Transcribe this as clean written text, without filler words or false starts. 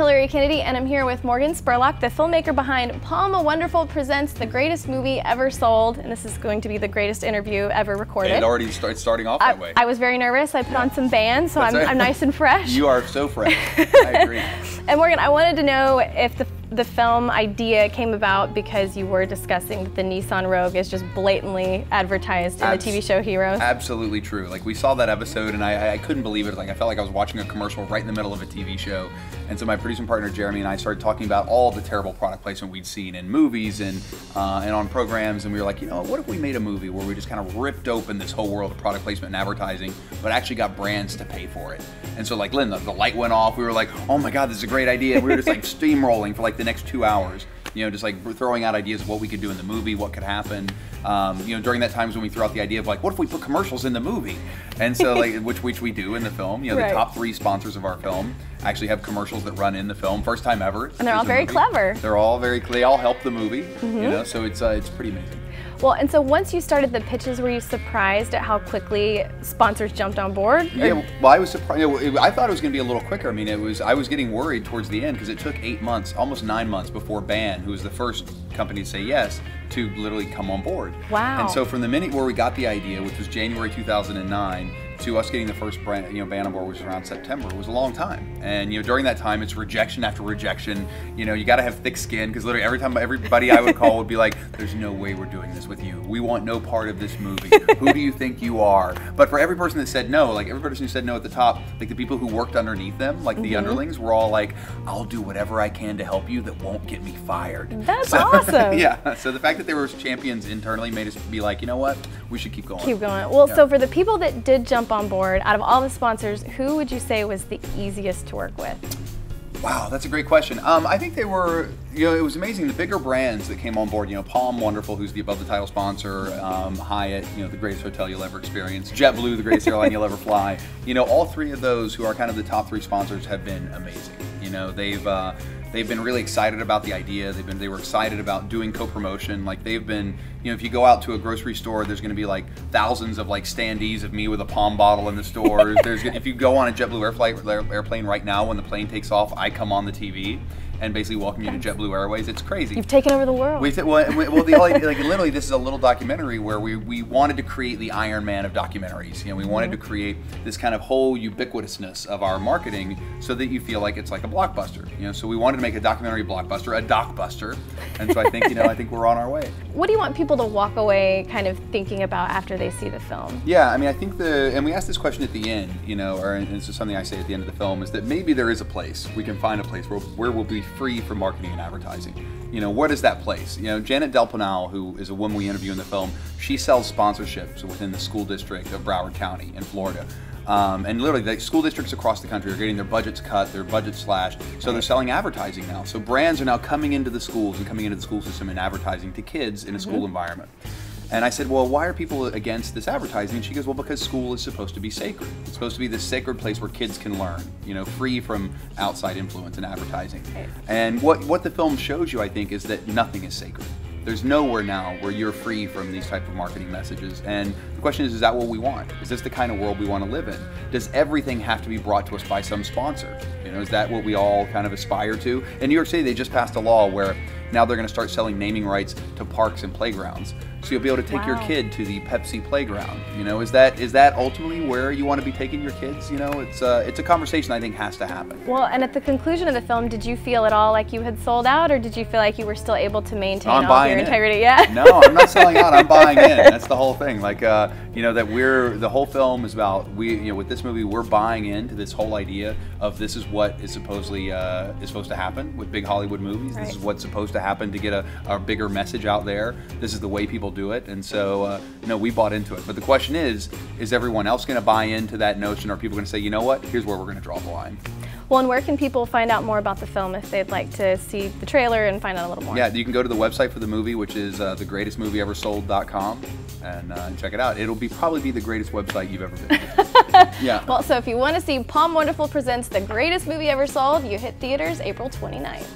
Hilary Kennedy, and I'm here with Morgan Spurlock, the filmmaker behind POM Wonderful Presents, the greatest movie ever sold. And this is going to be the greatest interview ever recorded. It already starts starting off that way. I was very nervous. I put on some bands, so I'm nice and fresh. You are so fresh. I agree. And Morgan, I wanted to know if the film idea came about because you were discussing that the Nissan Rogue is just blatantly advertised in the TV show Heroes. Absolutely true. Like, we saw that episode and I couldn't believe it. Like, I felt like I was watching a commercial right in the middle of a TV show. And so my producing partner Jeremy and I started talking about all the terrible product placement we'd seen in movies and on programs, and we were like, you know, what if we made a movie where we just kind of ripped open this whole world of product placement and advertising, but actually got brands to pay for it? And so, like, Lynn, the light went off. We were like, oh my God, this is a great idea. And we were just like steamrolling for like the next 2 hours. You know, just like throwing out ideas of what we could do in the movie, what could happen. You know, during that time is when we threw out the idea of like, what if we put commercials in the movie? And so, like, which we do in the film. You know, the top 3 sponsors of our film actually have commercials that run in the film, first time ever. And they're all very clever. They're all they all help the movie. You know, so it's pretty amazing. Well, and so once you started the pitches, were you surprised at how quickly sponsors jumped on board? Yeah, well, I was surprised. You know, I thought it was going to be a little quicker. I mean, I was getting worried towards the end because it took 8 months, almost 9 months before BAN, who was the first company to say yes, to literally come on board. Wow. And so from the minute where we got the idea, which was January 2009, to us getting the first brand, BAN on board, which was around September, was a long time. And you know, during that time, it's rejection after rejection. You know, you got to have thick skin because literally every time everybody I would call would be like, "There's no way we're doing this with you. We want no part of this movie. Who do you think you are?" But for every person that said no, like every person who said no at the top, like the people who worked underneath them, like the underlings, were all like, "I'll do whatever I can to help you that won't get me fired." That's awesome. Yeah. So the fact that there were champions internally made us be like, you know what, we should keep going. Keep going. Well, so for the people that did jump on board, out of all the sponsors, who would you say was the easiest to work with? Wow, that's a great question. I think they were, you know, it was amazing. The bigger brands that came on board, you know, POM Wonderful, who's the above the title sponsor, Hyatt, you know, the greatest hotel you'll ever experience, JetBlue, the greatest airline you'll ever fly. You know, all 3 of those, who are kind of the top 3 sponsors, have been amazing. You know, they've been really excited about the idea. They were excited about doing co-promotion. Like, they've been, you know, if you go out to a grocery store, there's going to be like thousands of like standees of me with a POM bottle in the stores. If you go on a JetBlue airplane right now, when the plane takes off, I come on the TV and basically welcome you to JetBlue Airways. It's crazy. You've taken over the world. Well, like literally, this is a little documentary where we wanted to create the Iron Man of documentaries. You know, we wanted to create this kind of whole ubiquitousness of our marketing so that you feel like it's like a blockbuster. You know, so we wanted to make a documentary blockbuster, a docbuster, and so I think, you know, I think we're on our way. What do you want people to walk away kind of thinking about after they see the film? Yeah, I mean, I think and we asked this question at the end, you know, and this is something I say at the end of the film, is that maybe there is a place, we can find a place where we'll be free from marketing and advertising. You know, what is that place? You know, Janet Delpanal, who is a woman we interview in the film, she sells sponsorships within the school district of Broward County in Florida. And literally, the school districts across the country are getting their budgets cut, their budgets slashed, so they're selling advertising now. So brands are now coming into the schools and coming into the school system and advertising to kids in a school environment. And I said, well, why are people against this advertising? And she goes, well, because school is supposed to be sacred. It's supposed to be this sacred place where kids can learn, you know, free from outside influence and advertising. And what the film shows you, I think, is that nothing is sacred. There's nowhere now where you're free from these type of marketing messages. And the question is that what we want? Is this the kind of world we want to live in? Does everything have to be brought to us by some sponsor? You know, is that what we all kind of aspire to? In New York City, they just passed a law where now they're going to start selling naming rights to parks and playgrounds. So you'll be able to take your kid to the Pepsi playground. You know, is that ultimately where you want to be taking your kids? You know, it's a conversation I think has to happen. Well, and at the conclusion of the film, did you feel at all like you had sold out, or did you feel like you were still able to maintain all of your integrity? Yeah. No, I'm not selling out. I'm buying in. That's the whole thing. Like, you know, that the whole film is about, you know, with this movie, we're buying into this whole idea of this is what is supposedly is supposed to happen with big Hollywood movies. This is what's supposed to happen to get a bigger message out there. This is the way people do it, and so no, we bought into it. But the question is everyone else going to buy into that notion, or are people going to say, you know what, here's where we're going to draw the line? Well, and where can people find out more about the film if they'd like to see the trailer and find out a little more? Yeah, you can go to the website for the movie, which is thegreatestmovieeversold.com, and check it out. It'll probably be the greatest website you've ever been to. Yeah. Well, so if you want to see POM Wonderful Presents, the greatest movie ever sold, you hit theaters April 29th.